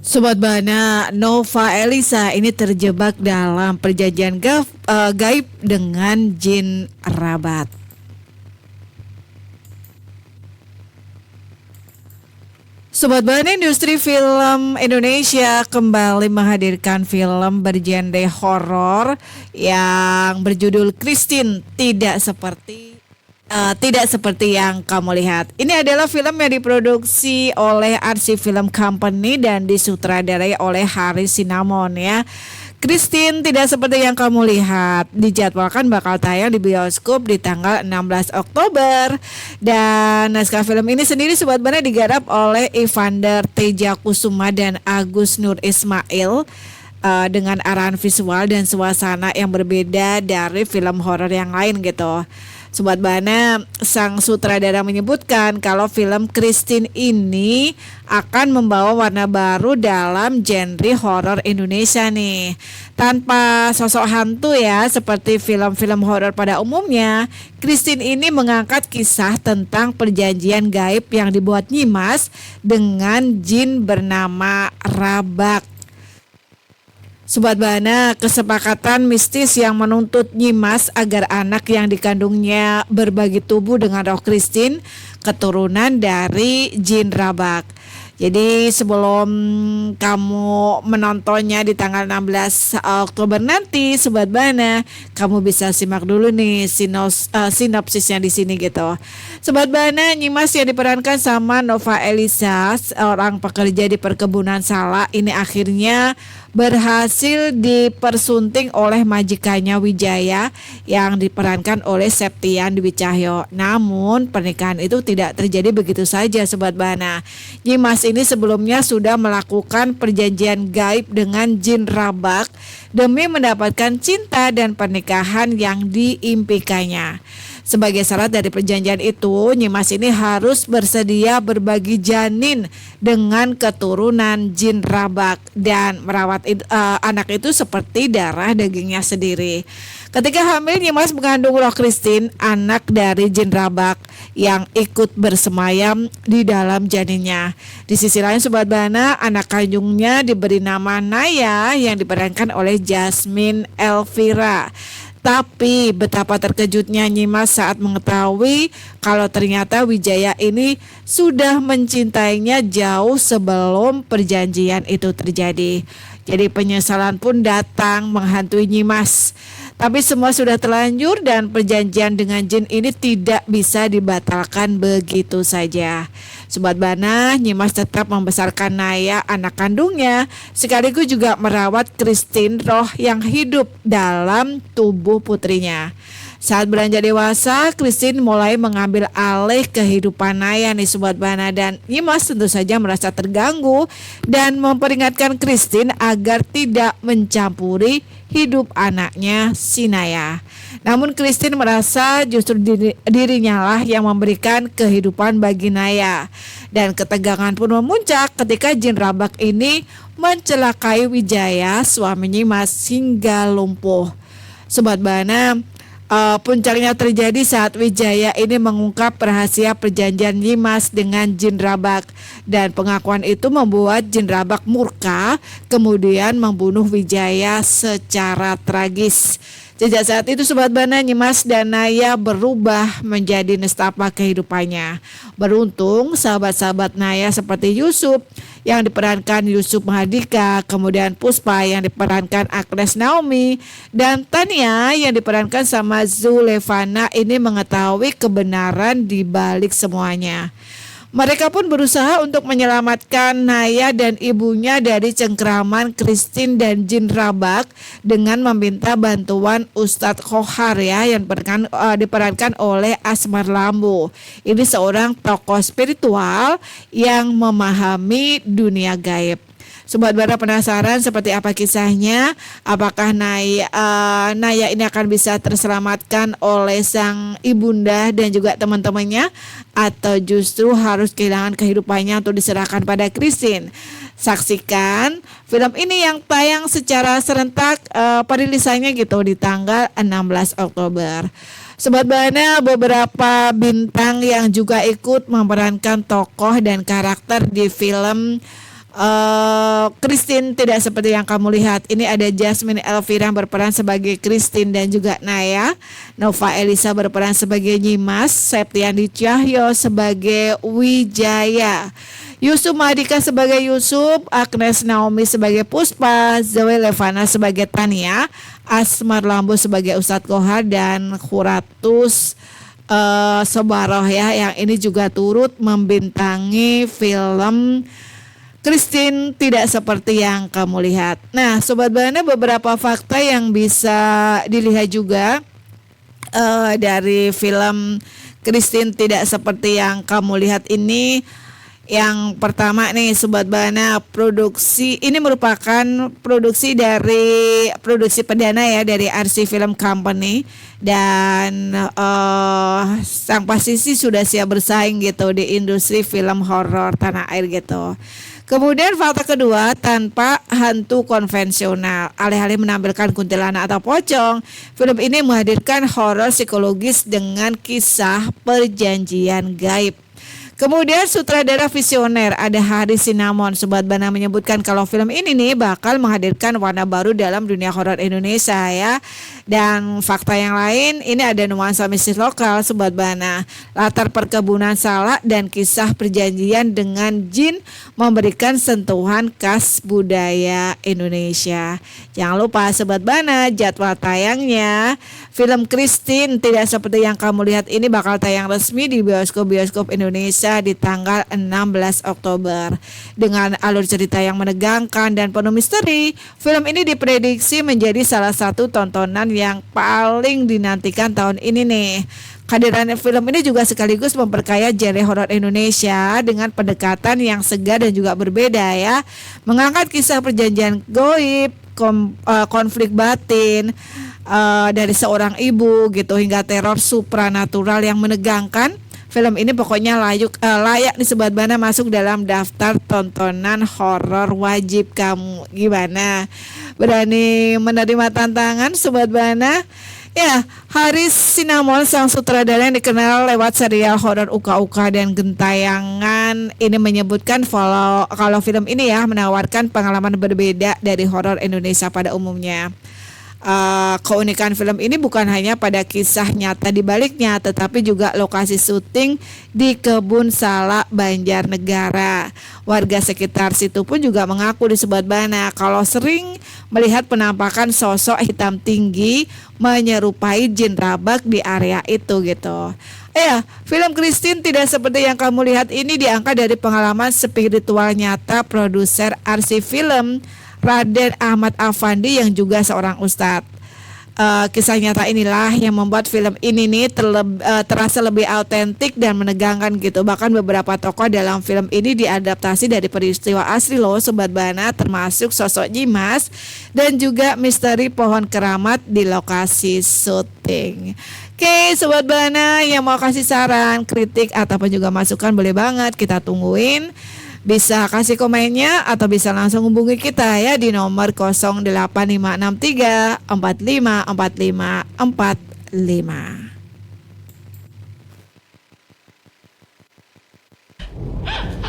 Sobat Bana, Nova Elisa ini terjebak dalam perjanjian gaib dengan jin rabat. Sobat Bana, industri film Indonesia kembali menghadirkan film bergenre horor yang berjudul Christine tidak seperti yang kamu lihat. Ini adalah film yang diproduksi oleh Arsy Film Company dan disutradarai oleh Haris Sinamon ya. Christine tidak seperti yang kamu lihat. Dijadwalkan bakal tayang di bioskop di tanggal 16 Oktober. Dan naskah film ini sendiri Sobat Bana digarap oleh Evander Teja Kusuma dan Agus Nur Ismail dengan arahan visual dan suasana yang berbeda dari film horor yang lain gitu. Sobat Bana, sang sutradara menyebutkan kalau film Christine ini akan membawa warna baru dalam genre horor Indonesia nih. Tanpa sosok hantu ya, seperti film-film horor pada umumnya, Christine ini mengangkat kisah tentang perjanjian gaib yang dibuat Nyimas dengan jin bernama Rabak. Sobat Bana, kesepakatan mistis yang menuntut Nyimas agar anak yang dikandungnya berbagi tubuh dengan roh Christine, keturunan dari jin Rabak. Jadi sebelum kamu menontonnya di tanggal 16 Oktober nanti, Sobat Bana, kamu bisa simak dulu nih sinopsisnya di sini gitu. Sobat Bana, Nyimas yang diperankan sama Nova Elisa, seorang pekerja di perkebunan sala, ini akhirnya berhasil dipersunting oleh majikannya Wijaya yang diperankan oleh Septian Dwi Cahyo. Namun pernikahan itu tidak terjadi begitu saja Sobat Bana. Nyimas ini sebelumnya sudah melakukan perjanjian gaib dengan jin Rabak demi mendapatkan cinta dan pernikahan yang diimpikannya. Sebagai syarat dari perjanjian itu, Nyimas ini harus bersedia berbagi janin dengan keturunan jin Rabak dan merawat anak itu seperti darah dagingnya sendiri. Ketika hamil, Nyimas mengandung roh Christine, anak dari jin Rabak yang ikut bersemayam di dalam janinnya. Di sisi lain Sobat Bana, anak kandungnya diberi nama Naya yang diperankan oleh Jasmine Elvira. Tapi betapa terkejutnya Nyimas saat mengetahui kalau ternyata Wijaya ini sudah mencintainya jauh sebelum perjanjian itu terjadi. Jadi penyesalan pun datang menghantui Nyimas. Tapi semua sudah terlanjur dan perjanjian dengan jin ini tidak bisa dibatalkan begitu saja. Sobat Bana, Nyimas tetap membesarkan Naya anak kandungnya, sekaligus juga merawat Christine roh yang hidup dalam tubuh putrinya. Saat beranjak dewasa, Christine mulai mengambil alih kehidupan Naya nih Sobat Bana, dan Nyimas tentu saja merasa terganggu dan memperingatkan Christine agar tidak mencampuri hidup anaknya si Naya. Namun Christine merasa justru dirinya lah yang memberikan kehidupan bagi Naya. Dan ketegangan pun memuncak ketika jin Rabak ini mencelakai Wijaya, suami Nyimas, hingga lumpuh. Sobat Bana, puncaknya terjadi saat Wijaya ini mengungkap rahasia perjanjian Nyimas dengan jin Rabak, dan pengakuan itu membuat jin Rabak murka, kemudian membunuh Wijaya secara tragis. Sejak saat itu Sobat Bana, Nyimas dan Naya berubah menjadi nestapa kehidupannya. Beruntung sahabat-sahabat Naya seperti Yusuf yang diperankan Yusuf Mahardika, kemudian Puspa yang diperankan Agnes Naomi, dan Tania yang diperankan sama Zulevana ini mengetahui kebenaran di balik semuanya. Mereka pun berusaha untuk menyelamatkan Naya dan ibunya dari cengkraman Christine dan jin Rabak dengan meminta bantuan Ustadz Khohar ya, yang diperankan oleh Asmar Lambu. Ini seorang tokoh spiritual yang memahami dunia gaib. Sobat Bara penasaran seperti apa kisahnya? Apakah Naya ini akan bisa terselamatkan oleh sang ibunda dan juga teman-temannya, atau justru harus kehilangan kehidupannya untuk diserahkan pada Christine? Saksikan film ini yang tayang secara serentak perilisannya gitu di tanggal 16 Oktober. Sobat Bana, beberapa bintang yang juga ikut memerankan tokoh dan karakter di film Christine tidak seperti yang kamu lihat. Ini ada Jasmine Elvira berperan sebagai Christine dan juga Naya. Nova Elisa berperan sebagai Nyimas. Septiandi Cahyo sebagai Wijaya. Yusuf Madika sebagai Yusuf. Agnes Naomi sebagai Puspa. Zoe Levana sebagai Tania. Asmar Lambo sebagai Ustadz Kohar dan Khuratus Sobaroh ya, yang ini juga turut membintangi film Christine tidak seperti yang kamu lihat. Nah, Sobat Bana, beberapa fakta yang bisa dilihat juga dari film Christine tidak seperti yang kamu lihat ini. Yang pertama nih Sobat Bana, produksi ini merupakan produksi perdana ya dari RC Film Company, dan sang pasisi sudah siap bersaing gitu di industri film horor tanah air gitu. Kemudian fakta kedua, tanpa hantu konvensional, alih-alih menampilkan kuntilanak atau pocong, film ini menghadirkan horor psikologis dengan kisah perjanjian gaib. Kemudian sutradara visioner ada Haris Sinamon. Sobat Bana menyebutkan kalau film ini nih bakal menghadirkan warna baru dalam dunia horor Indonesia ya. Dan fakta yang lain, ini ada nuansa mistis lokal Sobat Bana. Latar perkebunan salak dan kisah perjanjian dengan jin memberikan sentuhan khas budaya Indonesia. Jangan lupa Sobat Bana, jadwal tayangnya film Christine tidak seperti yang kamu lihat ini bakal tayang resmi di bioskop-bioskop Indonesia di tanggal 16 Oktober. Dengan alur cerita yang menegangkan dan penuh misteri, film ini diprediksi menjadi salah satu tontonan yang paling dinantikan tahun ini nih. Kehadiran film ini juga sekaligus memperkaya genre horor Indonesia dengan pendekatan yang segar dan juga berbeda ya. Mengangkat kisah perjanjian gaib, konflik batin dari seorang ibu gitu, hingga teror supranatural yang menegangkan. Film ini pokoknya layak nih Sobat Bana masuk dalam daftar tontonan horor wajib kamu. Gimana? Berani menerima tantangan Sobat Bana? Ya, Haris Sinamon sang sutradara yang dikenal lewat serial horor Uka-Uka dan Gentayangan ini menyebutkan kalau film ini ya menawarkan pengalaman berbeda dari horor Indonesia pada umumnya. Keunikan film ini bukan hanya pada kisah nyata di baliknya, tetapi juga lokasi syuting di kebun salak Banjarnegara. Warga sekitar situ pun juga mengaku di Sobat Bana kalau sering melihat penampakan sosok hitam tinggi menyerupai jin rabak di area itu gitu. Film Christine tidak seperti yang kamu lihat ini diangkat dari pengalaman spiritual nyata produser RC Film Raden Ahmad Afandi yang juga seorang ustadz. Kisah nyata inilah yang membuat film ini nih terasa lebih autentik dan menegangkan gitu. Bahkan beberapa tokoh dalam film ini diadaptasi dari peristiwa asli loh Sobat Bana, termasuk sosok Nyimas dan juga misteri pohon keramat di lokasi syuting. Oke Sobat Bana, yang mau kasih saran, kritik ataupun juga masukan boleh banget kita tungguin. Bisa kasih komennya atau bisa langsung hubungi kita ya di nomor 08563 454545.